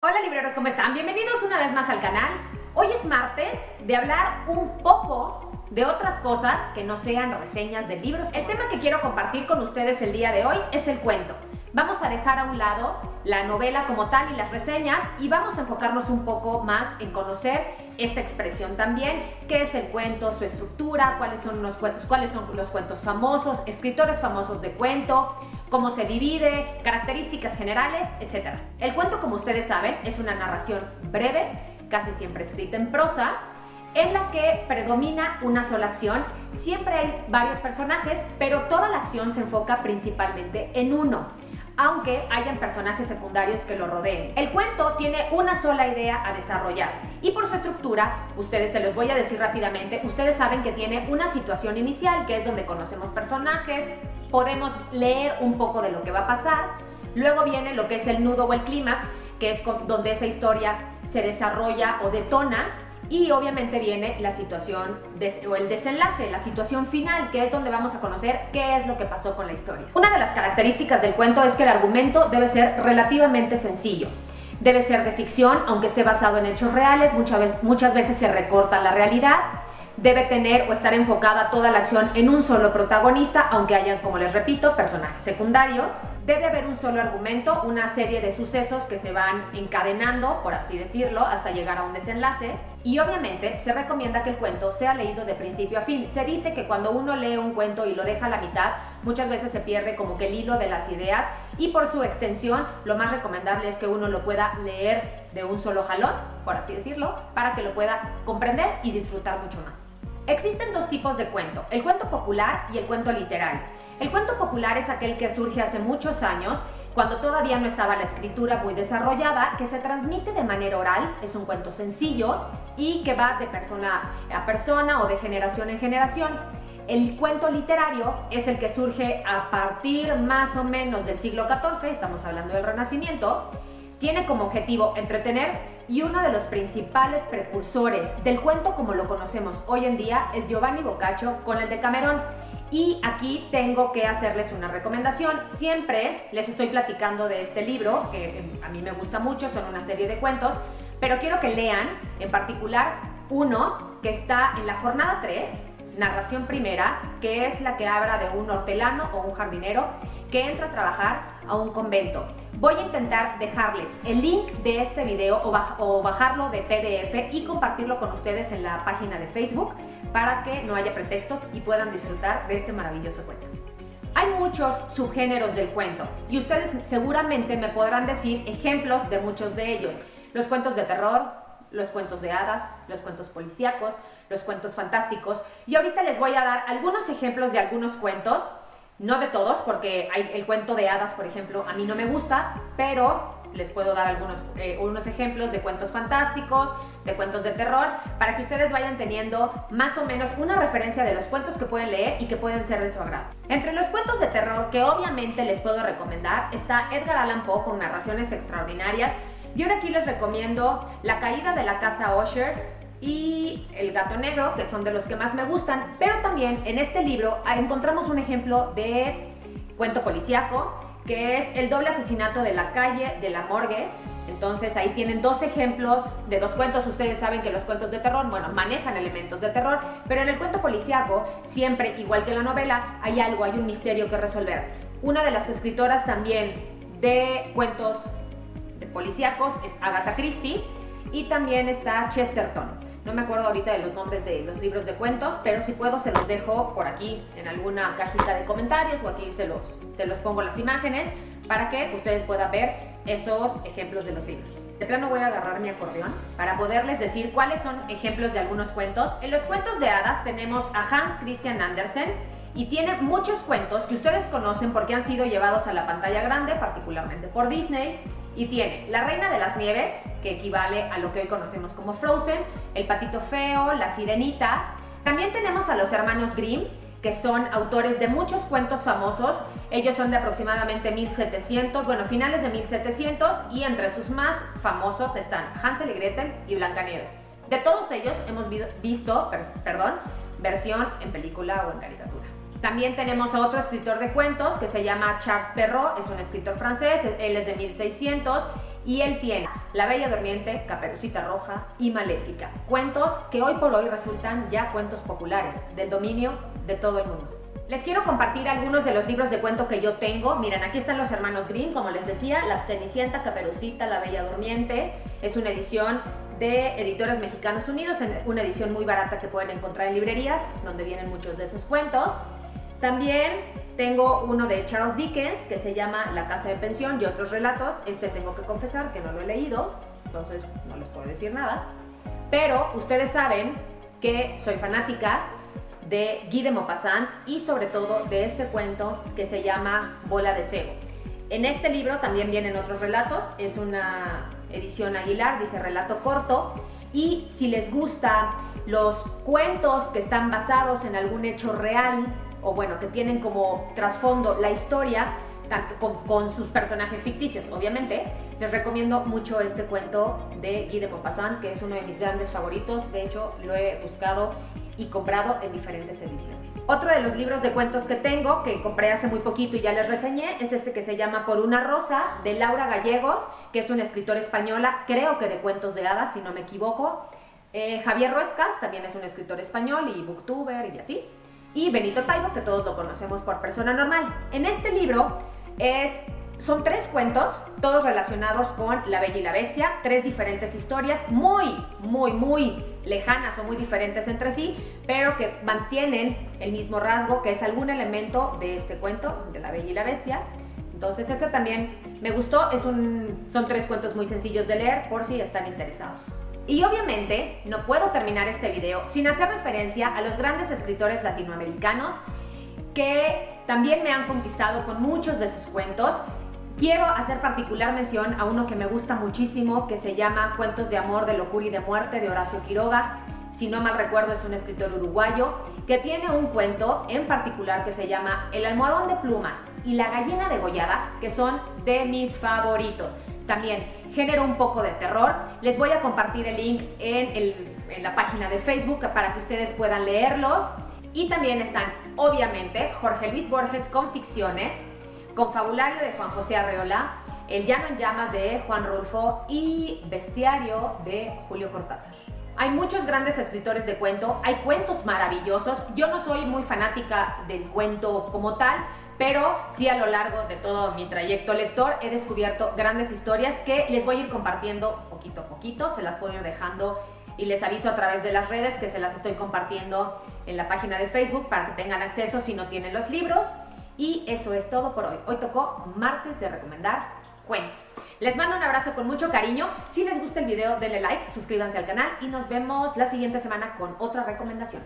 Hola libreros, ¿cómo están? Bienvenidos una vez más al canal. Hoy es martes de hablar un poco de otras cosas que no sean reseñas de libros. El tema que quiero compartir con ustedes el día de hoy es el cuento. Vamos a dejar a un lado la novela como tal y las reseñas y vamos a enfocarnos un poco más en conocer esta expresión también, qué es el cuento, su estructura, cuáles son los cuentos famosos, escritores famosos de cuento, cómo se divide, características generales, etc. El cuento, como ustedes saben, es una narración breve, casi siempre escrita en prosa, en la que predomina una sola acción. Siempre hay varios personajes, pero toda la acción se enfoca principalmente en uno, aunque hayan personajes secundarios que lo rodeen. El cuento tiene una sola idea a desarrollar y por su estructura, ustedes se los voy a decir rápidamente, ustedes saben que tiene una situación inicial, que es donde conocemos personajes, podemos leer un poco de lo que va a pasar, luego viene lo que es el nudo o el clímax, que es donde esa historia se desarrolla o detona, y obviamente viene la situación o el desenlace, la situación final, que es donde vamos a conocer qué es lo que pasó con la historia. Una de las características del cuento es que el argumento debe ser relativamente sencillo. Debe ser de ficción, aunque esté basado en hechos reales, muchas veces se recorta la realidad. Debe tener o estar enfocada toda la acción en un solo protagonista, aunque hayan, como les repito, personajes secundarios. Debe haber un solo argumento, una serie de sucesos que se van encadenando, por así decirlo, hasta llegar a un desenlace. Y obviamente se recomienda que el cuento sea leído de principio a fin. Se dice que cuando uno lee un cuento y lo deja a la mitad, muchas veces se pierde como que el hilo de las ideas, y por su extensión, lo más recomendable es que uno lo pueda leer de un solo jalón, por así decirlo, para que lo pueda comprender y disfrutar mucho más. Existen dos tipos de cuento, el cuento popular y el cuento literario. El cuento popular es aquel que surge hace muchos años, cuando todavía no estaba la escritura muy desarrollada, que se transmite de manera oral, es un cuento sencillo y que va de persona a persona o de generación en generación. El cuento literario es el que surge a partir más o menos del siglo XIV, estamos hablando del Renacimiento. Tiene como objetivo entretener, y uno de los principales precursores del cuento como lo conocemos hoy en día es Giovanni Boccaccio con el Decamerón. Y aquí tengo que hacerles una recomendación. Siempre les estoy platicando de este libro, que a mí me gusta mucho, son una serie de cuentos, pero quiero que lean en particular uno que está en la jornada 3, narración primera, que es la que habla de un hortelano o un jardinero que entra a trabajar a un convento. Voy a intentar dejarles el link de este video o bajarlo de PDF y compartirlo con ustedes en la página de Facebook para que no haya pretextos y puedan disfrutar de este maravilloso cuento. Hay muchos subgéneros del cuento y ustedes seguramente me podrán decir ejemplos de muchos de ellos. Los cuentos de terror, los cuentos de hadas, los cuentos policíacos, los cuentos fantásticos, y ahorita les voy a dar algunos ejemplos de algunos cuentos. No de todos, porque el cuento de hadas, por ejemplo, a mí no me gusta, pero les puedo dar unos ejemplos de cuentos fantásticos, de cuentos de terror, para que ustedes vayan teniendo más o menos una referencia de los cuentos que pueden leer y que pueden ser de su agrado. Entre los cuentos de terror que obviamente les puedo recomendar está Edgar Allan Poe con narraciones extraordinarias. Yo de aquí les recomiendo La caída de la casa Usher y El gato negro, que son de los que más me gustan, pero también en este libro encontramos un ejemplo de cuento policíaco, que es El doble asesinato de la calle de la morgue. Entonces ahí tienen dos ejemplos de dos cuentos. Ustedes saben que los cuentos de terror, bueno, manejan elementos de terror, pero en el cuento policíaco, siempre, igual que en la novela, hay un misterio que resolver. Una de las escritoras también de cuentos de policíacos es Agatha Christie, y también está Chesterton. No me acuerdo ahorita de los nombres de los libros de cuentos, pero si puedo se los dejo por aquí en alguna cajita de comentarios, o aquí se los pongo las imágenes para que ustedes puedan ver esos ejemplos de los libros. De plano voy a agarrar mi acordeón para poderles decir cuáles son ejemplos de algunos cuentos. En los cuentos de hadas tenemos a Hans Christian Andersen, y tiene muchos cuentos que ustedes conocen porque han sido llevados a la pantalla grande, particularmente por Disney. Y tiene La Reina de las Nieves, que equivale a lo que hoy conocemos como Frozen, El Patito Feo, La Sirenita. También tenemos a los hermanos Grimm, que son autores de muchos cuentos famosos. Ellos son de aproximadamente 1700, finales de 1700, y entre sus más famosos están Hansel y Gretel y Blancanieves. De todos ellos hemos visto versión en película o en caricatura. También tenemos a otro escritor de cuentos que se llama Charles Perrault, es un escritor francés, él es de 1600 y él tiene La Bella Durmiente, Caperucita Roja y Maléfica. Cuentos que hoy por hoy resultan ya cuentos populares, del dominio de todo el mundo. Les quiero compartir algunos de los libros de cuento que yo tengo. Miren, aquí están los hermanos Grimm, como les decía, La Cenicienta, Caperucita, La Bella Durmiente. Es una edición de Editores Mexicanos Unidos, una edición muy barata que pueden encontrar en librerías, donde vienen muchos de esos cuentos. También tengo uno de Charles Dickens que se llama La Casa de Pensión y otros relatos. Tengo que confesar que no lo he leído, entonces no les puedo decir nada. Pero ustedes saben que soy fanática de Guy de Maupassant y sobre todo de este cuento que se llama Bola de Cebo. En este libro también vienen otros relatos, es una edición Aguilar, dice relato corto, y si les gustan los cuentos que están basados en algún hecho real, o bueno, que tienen como trasfondo la historia, con sus personajes ficticios, obviamente, les recomiendo mucho este cuento de Guy de Maupassant, que es uno de mis grandes favoritos. De hecho, lo he buscado y comprado en diferentes ediciones. Otro de los libros de cuentos que tengo, que compré hace muy poquito y ya les reseñé, es este que se llama Por una rosa, de Laura Gallegos, que es una escritora española, creo que de cuentos de hadas, si no me equivoco. Javier Ruescas también es un escritor español y booktuber y así. Y Benito Taibo, que todos lo conocemos por Persona Normal. En este libro son 3 cuentos, todos relacionados con La Bella y la Bestia, 3 diferentes historias muy lejanas o muy diferentes entre sí, pero que mantienen el mismo rasgo, que es algún elemento de este cuento, de La Bella y la Bestia. Entonces este también me gustó, son 3 cuentos muy sencillos de leer por si están interesados. Y obviamente no puedo terminar este video sin hacer referencia a los grandes escritores latinoamericanos que también me han conquistado con muchos de sus cuentos. Quiero hacer particular mención a uno que me gusta muchísimo, que se llama Cuentos de amor, de locura y de muerte, de Horacio Quiroga. Si no mal recuerdo, es un escritor uruguayo que tiene un cuento en particular que se llama El almohadón de plumas y La gallina degollada, que son de mis favoritos. También género un poco de terror. Les voy a compartir el link en la página de Facebook para que ustedes puedan leerlos. Y también están, obviamente, Jorge Luis Borges con ficciones, Confabulario de Juan José Arreola, El llano en llamas de Juan Rulfo y Bestiario de Julio Cortázar. Hay muchos grandes escritores de cuento, hay cuentos maravillosos. Yo no soy muy fanática del cuento como tal, pero sí a lo largo de todo mi trayecto lector he descubierto grandes historias que les voy a ir compartiendo poquito a poquito, se las puedo ir dejando y les aviso a través de las redes que se las estoy compartiendo en la página de Facebook para que tengan acceso si no tienen los libros. Y eso es todo por hoy. Hoy tocó martes de recomendar cuentos. Les mando un abrazo con mucho cariño. Si les gusta el video, denle like, suscríbanse al canal y nos vemos la siguiente semana con otra recomendación.